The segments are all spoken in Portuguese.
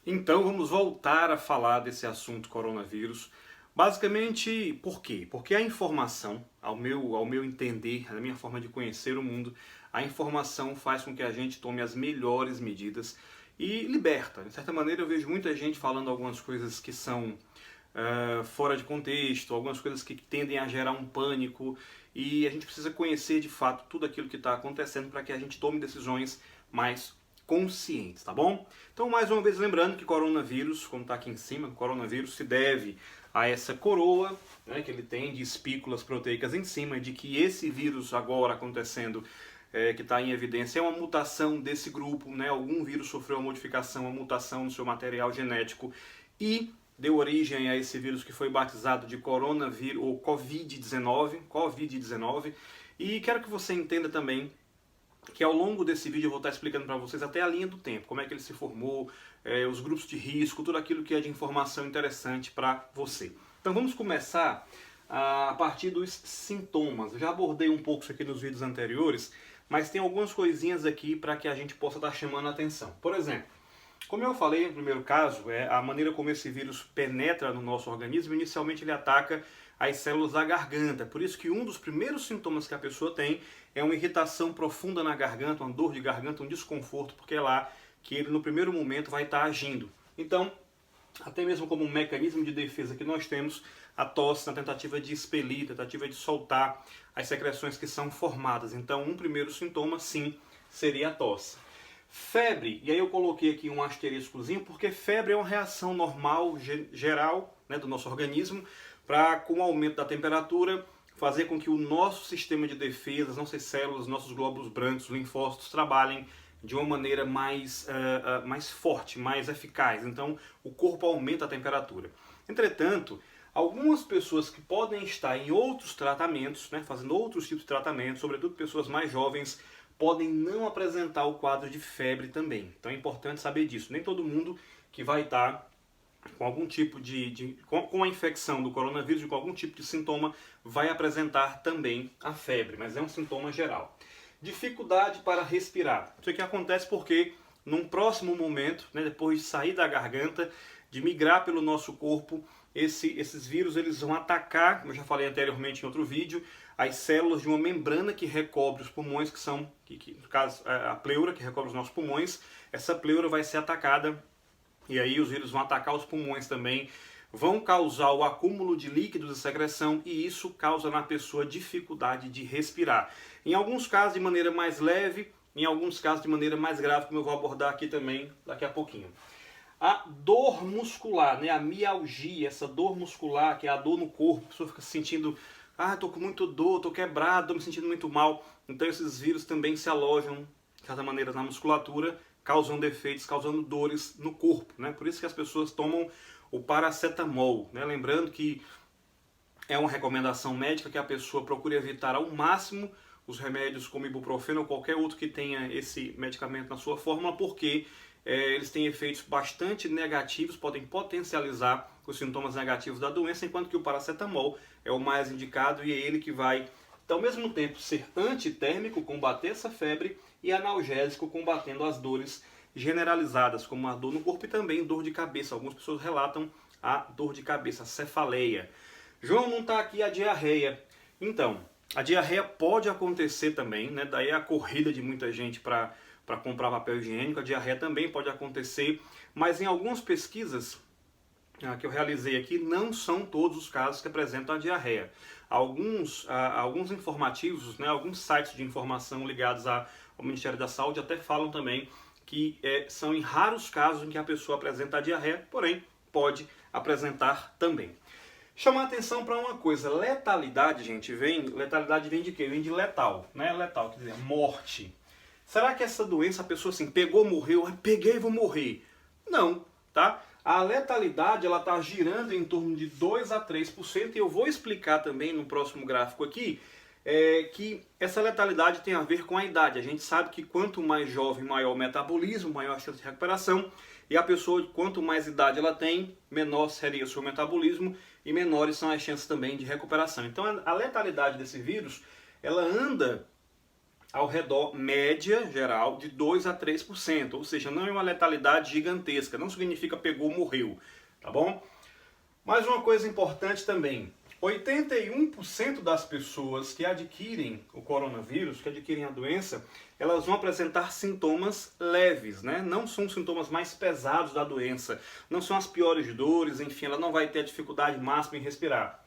Então vamos voltar a falar desse assunto coronavírus. Basicamente, por quê? Porque a informação, ao meu entender, a minha forma de conhecer o mundo, a informação faz com que a gente tome as melhores medidas e liberta. De certa maneira, eu vejo muita gente falando algumas coisas que são fora de contexto, algumas coisas que tendem a gerar um pânico, e a gente precisa conhecer de fato tudo aquilo que está acontecendo para que a gente tome decisões mais conscientes, tá bom? Então, mais uma vez, lembrando que coronavírus, como está aqui em cima, coronavírus se deve a essa coroa, né, que ele tem de espículas proteicas em cima, de que esse vírus agora acontecendo, que está em evidência, é uma mutação desse grupo, né? Algum vírus sofreu uma modificação, uma mutação no seu material genético e deu origem a esse vírus que foi batizado de coronavírus ou Covid-19, e quero que você entenda também que ao longo desse vídeo eu vou estar explicando para vocês até a linha do tempo, como é que ele se formou, os grupos de risco, tudo aquilo que é de informação interessante para você. Então vamos começar a partir dos sintomas. Eu já abordei um pouco isso aqui nos vídeos anteriores, mas tem algumas coisinhas aqui para que a gente possa estar chamando a atenção. Por exemplo, como eu falei no primeiro caso, a maneira como esse vírus penetra no nosso organismo, inicialmente ele ataca as células da garganta. Por isso que um dos primeiros sintomas que a pessoa tem é uma irritação profunda na garganta, uma dor de garganta, um desconforto, porque é lá que ele no primeiro momento vai estar agindo. Então, até mesmo como um mecanismo de defesa que nós temos, a tosse na tentativa de expelir, tentativa de soltar as secreções que são formadas. Então, um primeiro sintoma, sim, seria a tosse. Febre, e aí eu coloquei aqui um asteriscozinho, porque febre é uma reação normal, geral, né, do nosso organismo, para, com o aumento da temperatura, fazer com que o nosso sistema de defesa, as nossas células, nossos glóbulos brancos, linfócitos, trabalhem de uma maneira mais forte, mais eficaz. Então, o corpo aumenta a temperatura. Entretanto, algumas pessoas que podem estar em outros tratamentos, né, fazendo outros tipos de tratamentos, sobretudo pessoas mais jovens, podem não apresentar o quadro de febre também. Então é importante saber disso. Nem todo mundo que vai estar com algum tipo com a infecção do coronavírus, com algum tipo de sintoma, vai apresentar também a febre, mas é um sintoma geral. Dificuldade para respirar. Isso aqui acontece porque num próximo momento, né, depois de sair da garganta, de migrar pelo nosso corpo, esses vírus eles vão atacar, como eu já falei anteriormente em outro vídeo, as células de uma membrana que recobre os pulmões, no caso a pleura que recobre os nossos pulmões. Essa pleura vai ser atacada e aí os vírus vão atacar os pulmões também, vão causar o acúmulo de líquidos e secreção, e isso causa na pessoa dificuldade de respirar. Em alguns casos de maneira mais leve, em alguns casos de maneira mais grave, como eu vou abordar aqui também daqui a pouquinho. A dor muscular, né, a mialgia, essa dor muscular, que é a dor no corpo, a pessoa fica se sentindo, tô com muito dor, tô quebrado, tô me sentindo muito mal. Então esses vírus também se alojam, de certa maneira, na musculatura, causando efeitos, causando dores no corpo, né? Por isso que as pessoas tomam o paracetamol, né? Lembrando que é uma recomendação médica que a pessoa procure evitar ao máximo os remédios como ibuprofeno ou qualquer outro que tenha esse medicamento na sua fórmula, porque eles têm efeitos bastante negativos, podem potencializar os sintomas negativos da doença, enquanto que o paracetamol é o mais indicado e é ele que vai, ao mesmo tempo, ser antitérmico, combater essa febre, e analgésico, combatendo as dores generalizadas, como a dor no corpo e também dor de cabeça. Algumas pessoas relatam a dor de cabeça, a cefaleia. João, não está aqui a diarreia. Então, a diarreia pode acontecer também, né? Daí a corrida de muita gente para comprar papel higiênico. A diarreia também pode acontecer, mas em algumas pesquisas que eu realizei aqui, não são todos os casos que apresentam a diarreia. Alguns informativos, né, alguns sites de informação ligados ao Ministério da Saúde até falam também que são em raros casos em que a pessoa apresenta a diarreia, porém pode apresentar também. Chamar atenção para uma coisa, letalidade, gente, letalidade vem de quê? Vem de letal, né? Letal, quer dizer, morte. Será que essa doença a pessoa assim, pegou, morreu, peguei e vou morrer? Não, tá? A letalidade ela está girando em torno de 2 a 3%, e eu vou explicar também no próximo gráfico aqui que essa letalidade tem a ver com a idade. A gente sabe que quanto mais jovem, maior o metabolismo, maior a chance de recuperação, e a pessoa, quanto mais idade ela tem, menor seria o seu metabolismo e menores são as chances também de recuperação. Então a letalidade desse vírus, ela anda ao redor, média geral, de 2 a 3%. Ou seja, não é uma letalidade gigantesca, não significa pegou, morreu, tá bom? Mais uma coisa importante também, 81% das pessoas que adquirem o coronavírus, que adquirem a doença, elas vão apresentar sintomas leves, né? Não são sintomas mais pesados da doença, não são as piores dores, enfim, ela não vai ter a dificuldade máxima em respirar.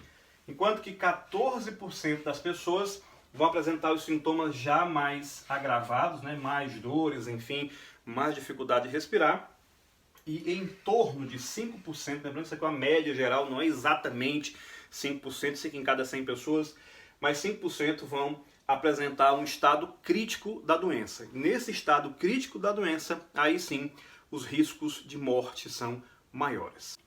Enquanto que 14% das pessoas vão apresentar os sintomas já mais agravados, né? Mais dores, enfim, mais dificuldade de respirar. E em torno de 5%, lembrando que isso aqui é uma média geral, não é exatamente 5%, sei que em cada 100 pessoas, mas 5% vão apresentar um estado crítico da doença. Nesse estado crítico da doença, aí sim, os riscos de morte são maiores.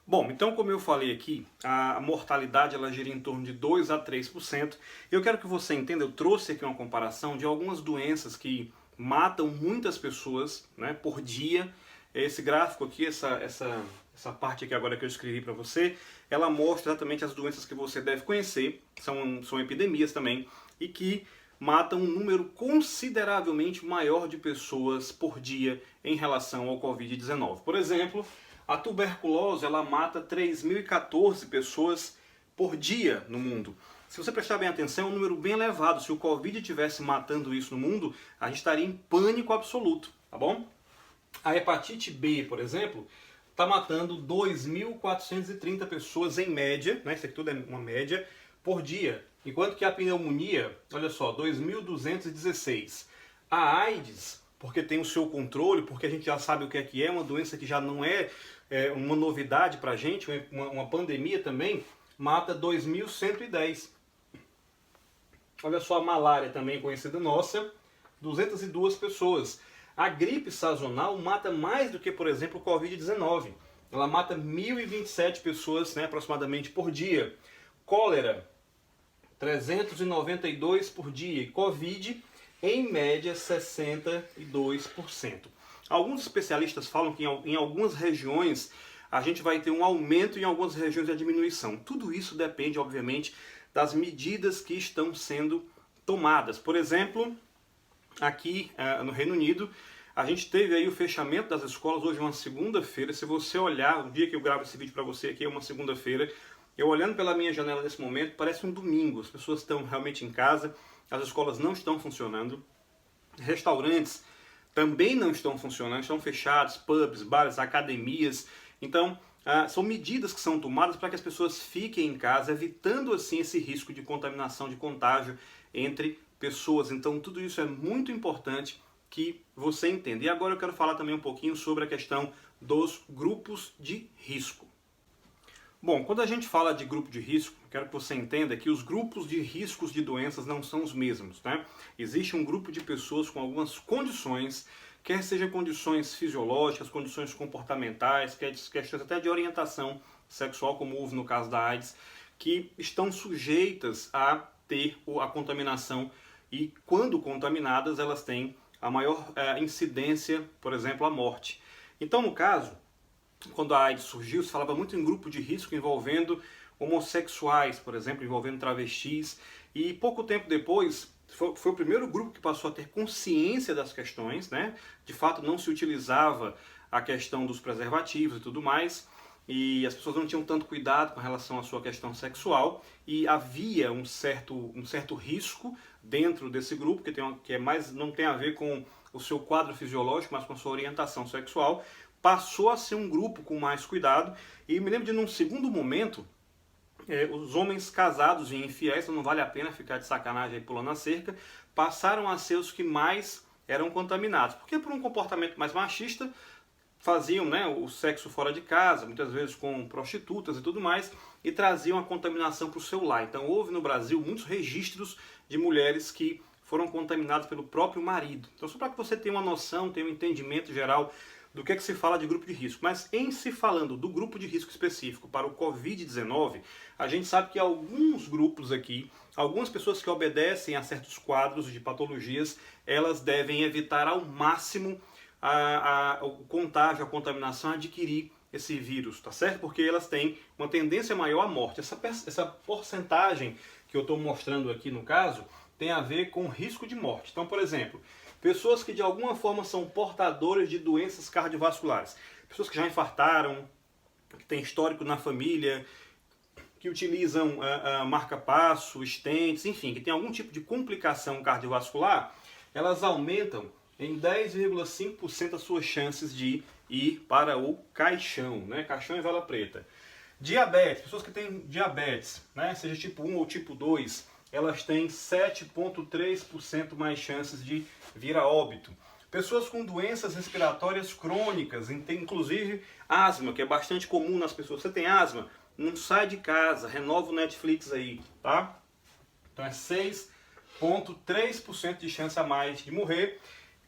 Bom, então como eu falei aqui, a mortalidade ela gira em torno de 2 a 3%. Eu quero que você entenda, eu trouxe aqui uma comparação de algumas doenças que matam muitas pessoas, né, por dia. Esse gráfico aqui, essa parte aqui agora que eu escrevi para você, ela mostra exatamente as doenças que você deve conhecer, são epidemias também, e que matam um número consideravelmente maior de pessoas por dia em relação ao Covid-19. Por exemplo, a tuberculose ela mata 3.014 pessoas por dia no mundo. Se você prestar bem atenção, é um número bem elevado. Se o Covid estivesse matando isso no mundo, a gente estaria em pânico absoluto, tá bom? A hepatite B, por exemplo, está matando 2.430 pessoas em média, né? Isso aqui tudo é uma média, por dia. Enquanto que a pneumonia, olha só, 2.216. A AIDS, porque tem o seu controle, porque a gente já sabe o que é uma doença que já não é, uma novidade para a gente, uma pandemia também, mata 2.110. Olha só a malária também conhecida nossa, 202 pessoas. A gripe sazonal mata mais do que, por exemplo, o Covid-19. Ela mata 1.027 pessoas, né, aproximadamente por dia. Cólera, 392 por dia. E Covid, em média, 62%. Alguns especialistas falam que em algumas regiões a gente vai ter um aumento e em algumas regiões a diminuição. Tudo isso depende, obviamente, das medidas que estão sendo tomadas. Por exemplo, aqui no Reino Unido, a gente teve aí o fechamento das escolas, hoje é uma segunda-feira. Se você olhar, o dia que eu gravo esse vídeo para você aqui é uma segunda-feira, eu olhando pela minha janela nesse momento, parece um domingo. As pessoas estão realmente em casa, as escolas não estão funcionando, restaurantes também não estão funcionando, estão fechados, pubs, bares, academias. Então, são medidas que são tomadas para que as pessoas fiquem em casa, evitando assim esse risco de contaminação, de contágio entre pessoas. Então, tudo isso é muito importante que você entenda. E agora eu quero falar também um pouquinho sobre a questão dos grupos de risco. Bom, quando a gente fala de grupo de risco, quero que você entenda que os grupos de riscos de doenças não são os mesmos, né? Existe um grupo de pessoas com algumas condições, quer sejam condições fisiológicas, condições comportamentais, questões até de orientação sexual, como houve no caso da AIDS, que estão sujeitas a ter a contaminação e, quando contaminadas, elas têm a maior incidência, por exemplo, a morte. Então, no caso, quando a AIDS surgiu, se falava muito em grupo de risco envolvendo homossexuais, por exemplo, envolvendo travestis, e pouco tempo depois foi o primeiro grupo que passou a ter consciência das questões, né? De fato, não se utilizava a questão dos preservativos e tudo mais, e as pessoas não tinham tanto cuidado com relação à sua questão sexual, e havia um certo risco dentro desse grupo, não tem a ver com o seu quadro fisiológico, mas com a sua orientação sexual. Passou a ser um grupo com mais cuidado, e me lembro de num segundo momento, os homens casados e infiéis, não vale a pena ficar de sacanagem aí pulando a cerca, passaram a ser os que mais eram contaminados, porque por um comportamento mais machista, faziam, né, o sexo fora de casa, muitas vezes com prostitutas e tudo mais, e traziam a contaminação para o seu lar. Então houve no Brasil muitos registros de mulheres que foram contaminadas pelo próprio marido. Então só para que você tenha uma noção, tenha um entendimento geral do que se fala de grupo de risco. Mas em se falando do grupo de risco específico para o Covid-19, a gente sabe que alguns grupos aqui, algumas pessoas que obedecem a certos quadros de patologias, elas devem evitar ao máximo o contágio, a contaminação, adquirir esse vírus, tá certo? Porque elas têm uma tendência maior à morte. Essa porcentagem que eu estou mostrando aqui no caso tem a ver com risco de morte. Então, por exemplo, pessoas que de alguma forma são portadores de doenças cardiovasculares, pessoas que já infartaram, que têm histórico na família, que utilizam marca-passo, stents, enfim, que tem algum tipo de complicação cardiovascular, elas aumentam em 10,5% as suas chances de ir para o caixão, né? Caixão e vala preta. Diabetes, pessoas que têm diabetes, né? Seja tipo 1 ou tipo 2, elas têm 7,3% mais chances de vir a óbito. Pessoas com doenças respiratórias crônicas, inclusive asma, que é bastante comum nas pessoas. Você tem asma? Não sai de casa, renova o Netflix aí, tá? Então é 6,3% de chance a mais de morrer.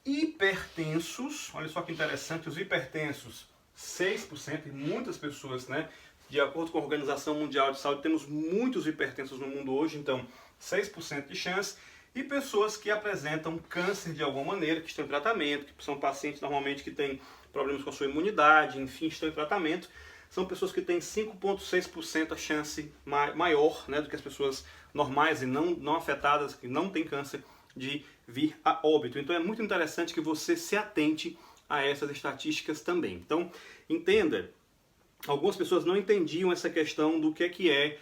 Hipertensos, olha só que interessante, os hipertensos, 6%, e muitas pessoas, né? De acordo com a Organização Mundial de Saúde, temos muitos hipertensos no mundo hoje, então 6% de chance. E pessoas que apresentam câncer de alguma maneira, que estão em tratamento, que são pacientes normalmente que têm problemas com a sua imunidade, enfim, estão em tratamento, são pessoas que têm 5,6% a chance maior, né, do que as pessoas normais e não afetadas, que não têm câncer, de vir a óbito. Então é muito interessante que você se atente a essas estatísticas também. Então, entenda, algumas pessoas não entendiam essa questão do que é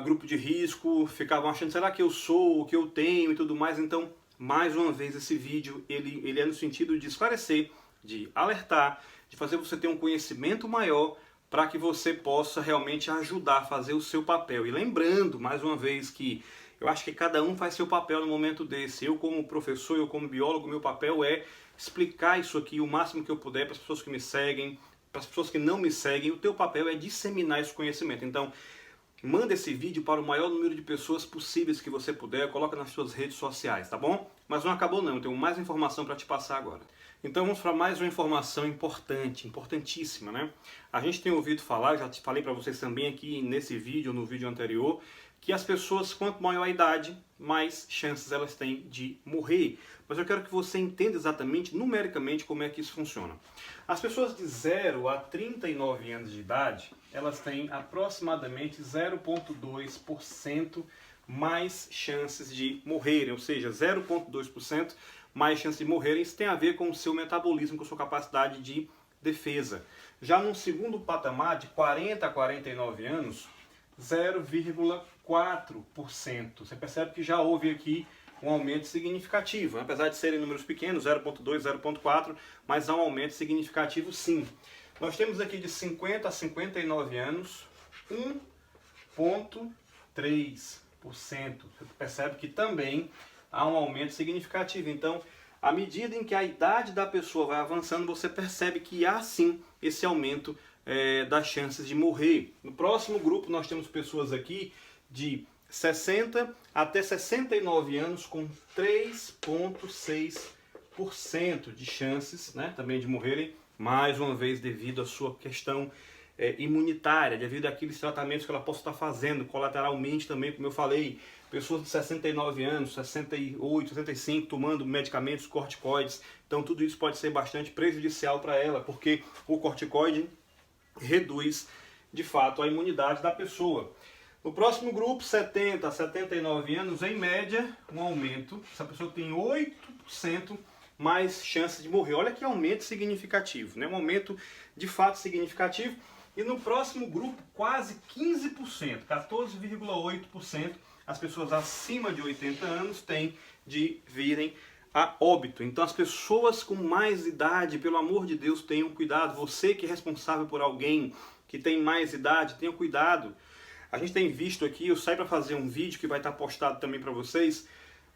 grupo de risco, ficavam achando, será que eu sou, o que eu tenho e tudo mais. Então, mais uma vez, esse vídeo ele é no sentido de esclarecer, de alertar, de fazer você ter um conhecimento maior para que você possa realmente ajudar a fazer o seu papel. E lembrando, mais uma vez, que eu acho que cada um faz seu papel no momento desse. Eu, como professor, eu como biólogo, meu papel é explicar isso aqui o máximo que eu puder para as pessoas que me seguem, para as pessoas que não me seguem. O teu papel é disseminar esse conhecimento. Então, manda esse vídeo para o maior número de pessoas possíveis que você puder, coloca nas suas redes sociais, tá bom? Mas não acabou não, eu tenho mais informação para te passar agora. Então vamos para mais uma informação importante, importantíssima, né? A gente tem ouvido falar, já te falei para vocês também aqui nesse vídeo, no vídeo anterior, que as pessoas, quanto maior a idade, mais chances elas têm de morrer. Mas eu quero que você entenda exatamente, numericamente, como é que isso funciona. As pessoas de 0 a 39 anos de idade, elas têm aproximadamente 0,2% mais chances de morrerem, ou seja, 0,2% mais chances de morrerem. Isso tem a ver com o seu metabolismo, com a sua capacidade de defesa. Já num segundo patamar, de 40 a 49 anos, 0,4%. Você percebe que já houve aqui um aumento significativo, apesar de serem números pequenos, 0,2, 0,4, mas há um aumento significativo sim. Nós temos aqui de 50 a 59 anos, 1,3%. Você percebe que também há um aumento significativo. Então, à medida em que a idade da pessoa vai avançando, você percebe que há sim esse aumento das chances de morrer. No próximo grupo nós temos pessoas aqui de 60 até 69 anos com 3,6% de chances, né, também de morrerem, mais uma vez devido à sua questão imunitária, devido àqueles tratamentos que ela possa estar fazendo colateralmente também, como eu falei, pessoas de 69 anos, 68, 65 tomando medicamentos corticoides, então tudo isso pode ser bastante prejudicial para ela, porque o corticoide reduz de fato a imunidade da pessoa. No próximo grupo, 70 a 79 anos, em média, um aumento. Essa pessoa tem 8% mais chances de morrer. Olha que aumento significativo, né? Um aumento de fato significativo. E no próximo grupo, quase 15%, 14,8%, as pessoas acima de 80 anos têm de virem a óbito. Então as pessoas com mais idade, pelo amor de Deus, tenham cuidado. Você que é responsável por alguém que tem mais idade, tenha cuidado. A gente tem visto aqui, eu saí para fazer um vídeo que vai estar postado também para vocês,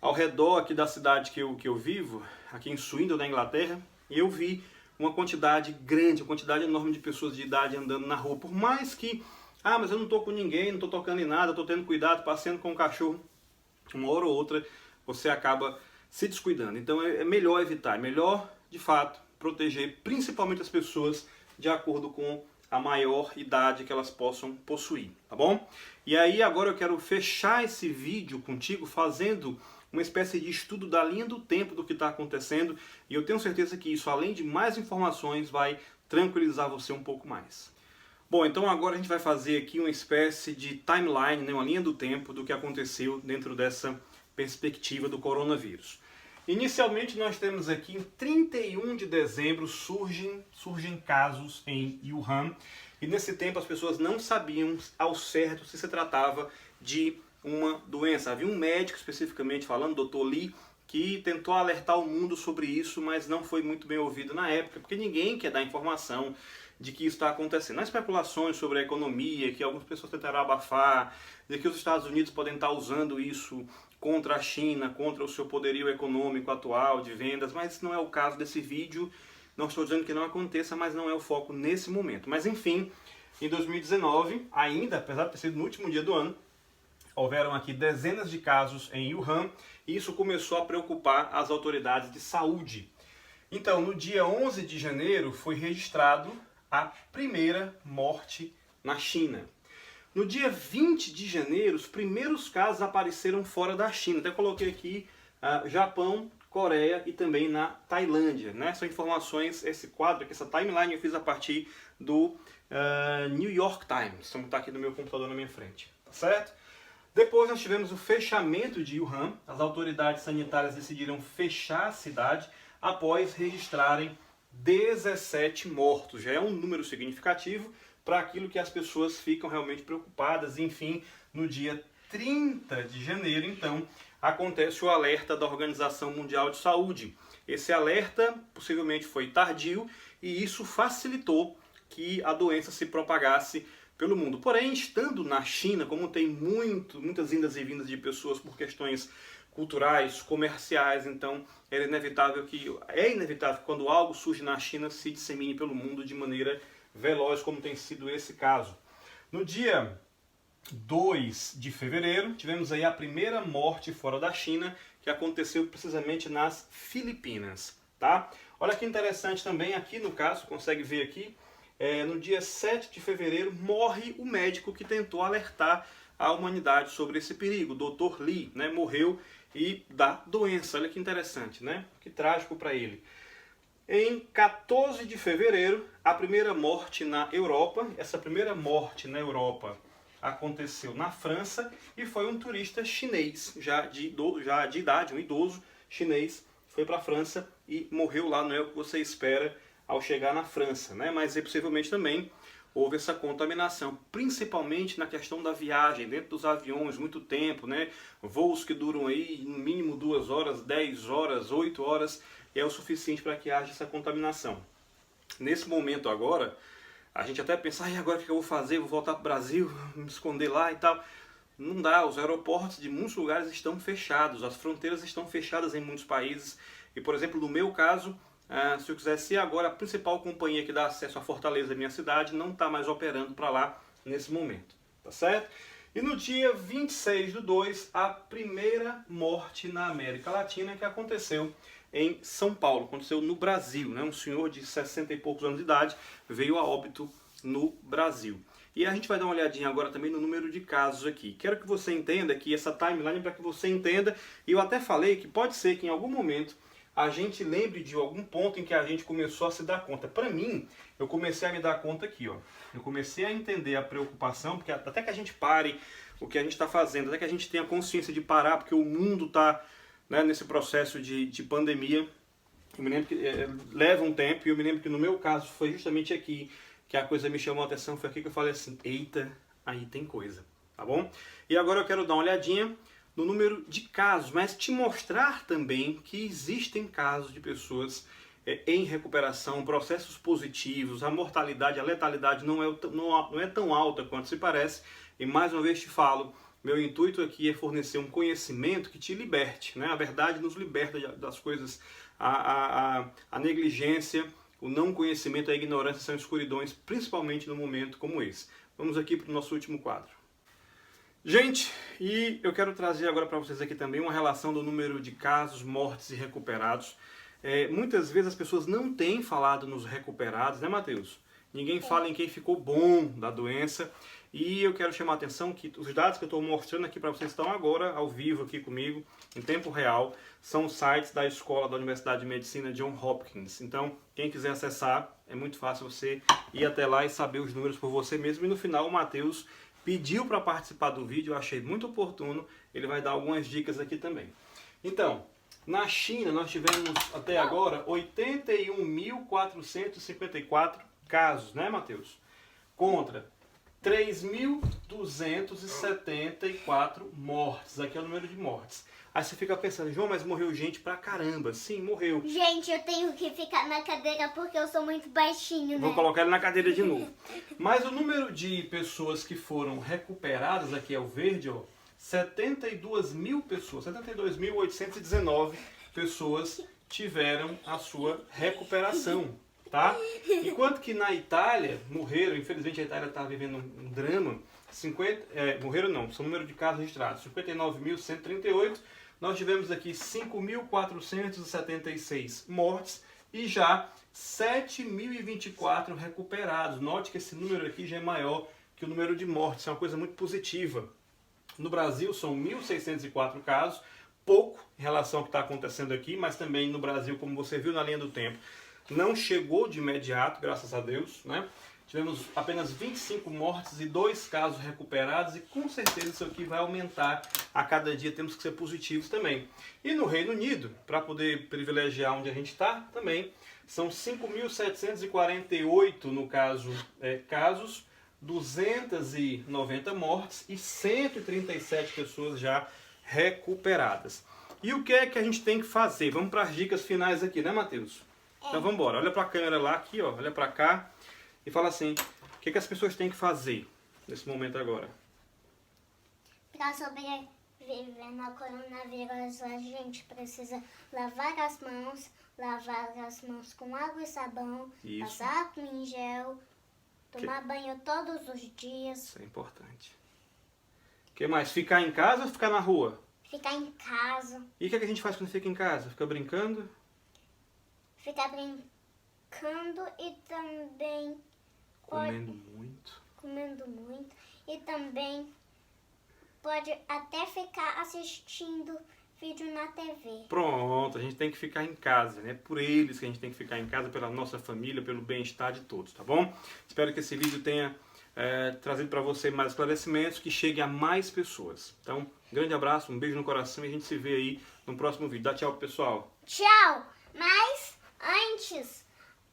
ao redor aqui da cidade que eu vivo, aqui em Swindon, na Inglaterra, e eu vi uma quantidade grande, uma quantidade enorme de pessoas de idade andando na rua. Por mais que, mas eu não estou com ninguém, não estou tocando em nada, estou tendo cuidado, passeando com o cachorro, uma hora ou outra você acaba se descuidando. Então é melhor evitar, é melhor de fato proteger principalmente as pessoas de acordo com a maior idade que elas possam possuir, tá bom? E aí agora eu quero fechar esse vídeo contigo fazendo uma espécie de estudo da linha do tempo do que está acontecendo, e eu tenho certeza que isso, além de mais informações, vai tranquilizar você um pouco mais. Bom, então agora a gente vai fazer aqui uma espécie de timeline, né, uma linha do tempo do que aconteceu dentro dessa perspectiva do coronavírus. Inicialmente nós temos aqui em 31 de dezembro surgem casos em Wuhan, e nesse tempo as pessoas não sabiam ao certo se se tratava de uma doença. Havia um médico especificamente falando, Dr. Lee, que tentou alertar o mundo sobre isso, mas não foi muito bem ouvido na época, porque ninguém quer dar informação de que isso está acontecendo. Há especulações sobre a economia, que algumas pessoas tentaram abafar, de que os Estados Unidos podem estar usando isso contra a China, contra o seu poderio econômico atual de vendas, mas esse não é o caso desse vídeo. Não estou dizendo que não aconteça, mas não é o foco nesse momento. Mas enfim, em 2019, ainda, apesar de ter sido no último dia do ano, houveram aqui dezenas de casos em Wuhan, e isso começou a preocupar as autoridades de saúde. Então, no dia 11 de janeiro, foi registrado a primeira morte na China. No dia 20 de janeiro, os primeiros casos apareceram fora da China. Até coloquei aqui Japão, Coreia e também na Tailândia, né? São informações, esse quadro aqui, essa timeline eu fiz a partir do New York Times. Então está aqui no meu computador na minha frente, tá certo? Depois nós tivemos o fechamento de Wuhan. As autoridades sanitárias decidiram fechar a cidade após registrarem 17 mortos. Já é um número significativo para aquilo que as pessoas ficam realmente preocupadas. Enfim, no dia 30 de janeiro, então, acontece o alerta da Organização Mundial de Saúde. Esse alerta possivelmente foi tardio e isso facilitou que a doença se propagasse pelo mundo. Porém, estando na China, como tem muitas indas e vindas de pessoas por questões culturais, comerciais, então é inevitável que quando algo surge na China se dissemine pelo mundo de maneira veloz, como tem sido esse caso. No dia 2 de fevereiro, tivemos aí a primeira morte fora da China, que aconteceu precisamente nas Filipinas, tá? Olha que interessante também, aqui no caso, consegue ver aqui, no dia 7 de fevereiro, morre o médico que tentou alertar a humanidade sobre esse perigo, o Dr. Lee, né? Morreu e da doença. Olha que interessante, né? Que trágico para ele. Em 14 de fevereiro, a primeira morte na Europa. Essa primeira morte na Europa aconteceu na França e foi um turista chinês, já de idade, um idoso chinês, foi para a França e morreu lá, não é o que você espera ao chegar na França, né? Mas possivelmente também houve essa contaminação, principalmente na questão da viagem, dentro dos aviões, muito tempo, né? Voos que duram aí no mínimo 2 horas, 10 horas, 8 horas, é o suficiente para que haja essa contaminação. Nesse momento agora, a gente até pensa, e agora o que eu vou fazer? Vou voltar para o Brasil, me esconder lá e tal. Não dá, os aeroportos de muitos lugares estão fechados, as fronteiras estão fechadas em muitos países. E, por exemplo, no meu caso, se eu quisesse ir agora, a principal companhia que dá acesso à Fortaleza, minha cidade, não está mais operando para lá nesse momento, tá certo? E no dia 26/2, a primeira morte na América Latina que aconteceu em São Paulo, aconteceu no Brasil, né? Um senhor de 60 e poucos anos de idade veio a óbito no Brasil. E a gente vai dar uma olhadinha agora também no número de casos aqui. Quero que você entenda aqui essa timeline para que você entenda, e eu até falei que pode ser que em algum momento a gente lembre de algum ponto em que a gente começou a se dar conta. Para mim, eu comecei a me dar conta aqui, ó. Eu comecei a entender a preocupação, porque até que a gente pare o que a gente está fazendo, até que a gente tenha consciência de parar, porque o mundo está, né, nesse processo de pandemia. Eu me lembro que leva um tempo, e eu me lembro que no meu caso foi justamente aqui que a coisa me chamou a atenção, foi aqui que eu falei assim, eita, aí tem coisa, tá bom? E agora eu quero dar uma olhadinha no número de casos, mas te mostrar também que existem casos de pessoas em recuperação, processos positivos, a mortalidade, a letalidade não é tão alta quanto se parece, e mais uma vez te falo, meu intuito aqui é fornecer um conhecimento que te liberte, né? A verdade nos liberta das coisas, a negligência, o não conhecimento, a ignorância são escuridões, principalmente num momento como esse. Vamos aqui para o nosso último quadro. Gente, e eu quero trazer agora para vocês aqui também uma relação do número de casos, mortes e recuperados. Muitas vezes as pessoas não têm falado nos recuperados, né, Matheus? Ninguém fala em quem ficou bom da doença. E eu quero chamar a atenção que os dados que eu estou mostrando aqui para vocês estão agora ao vivo aqui comigo, em tempo real, são sites da escola da Universidade de Medicina Johns Hopkins. Então, quem quiser acessar, é muito fácil você ir até lá e saber os números por você mesmo. E no final, o Matheus pediu para participar do vídeo, eu achei muito oportuno, ele vai dar algumas dicas aqui também. Então, na China nós tivemos até agora 81.454 casos, né, Matheus? Contra 3.274 mortes. Aqui é o número de mortes. Aí você fica pensando, João, mas morreu gente pra caramba. Sim, morreu. Gente, eu tenho que ficar na cadeira porque eu sou muito baixinho, né? Vou colocar ele na cadeira de novo. Mas o número de pessoas que foram recuperadas, aqui é o verde, ó, 72 mil pessoas, 72.819 pessoas tiveram a sua recuperação, tá? Enquanto que na Itália morreram, infelizmente a Itália está vivendo um drama, morreram não, são o número de casos registrados, 59.138, nós tivemos aqui 5.476 mortes e já 7.024 recuperados. Note que esse número aqui já é maior que o número de mortes, é uma coisa muito positiva. No Brasil são 1.604 casos, pouco em relação ao que está acontecendo aqui, mas também no Brasil, como você viu na linha do tempo, não chegou de imediato, graças a Deus, né? Tivemos apenas 25 mortes e 2 casos recuperados e com certeza isso aqui vai aumentar a cada dia, temos que ser positivos também. E no Reino Unido, para poder privilegiar onde a gente está também, são 5.748 no caso, casos, 290 mortes e 137 pessoas já recuperadas. E o que é que a gente tem que fazer? Vamos para as dicas finais aqui, né, Matheus? Então vamos embora. Olha para a câmera lá, aqui, ó, olha para cá e fala assim, o que é que as pessoas têm que fazer nesse momento agora? Para sobreviver na coronavírus, a gente precisa lavar as mãos com água e sabão, Isso. passar álcool em gel, tomar banho todos os dias. Isso é importante. O que mais? Ficar em casa ou ficar na rua? Ficar em casa. E o que é que a gente faz quando fica em casa? Fica brincando? Ficar brincando e também Comendo muito. E também pode até ficar assistindo vídeo na TV. Pronto, a gente tem que ficar em casa, né? Por eles que a gente tem que ficar em casa, pela nossa família, pelo bem-estar de todos, tá bom? Espero que esse vídeo tenha trazido para você mais esclarecimentos, que chegue a mais pessoas. Então, grande abraço, um beijo no coração e a gente se vê aí no próximo vídeo. Dá tchau pro pessoal. Tchau! Mas antes,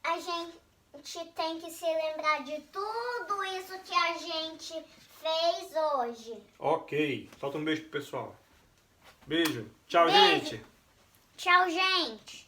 a gente tem que se lembrar de tudo isso que a gente fez hoje. Ok, solta um beijo pro pessoal. Beijo. Tchau, Beijo. gente. Tchau, gente!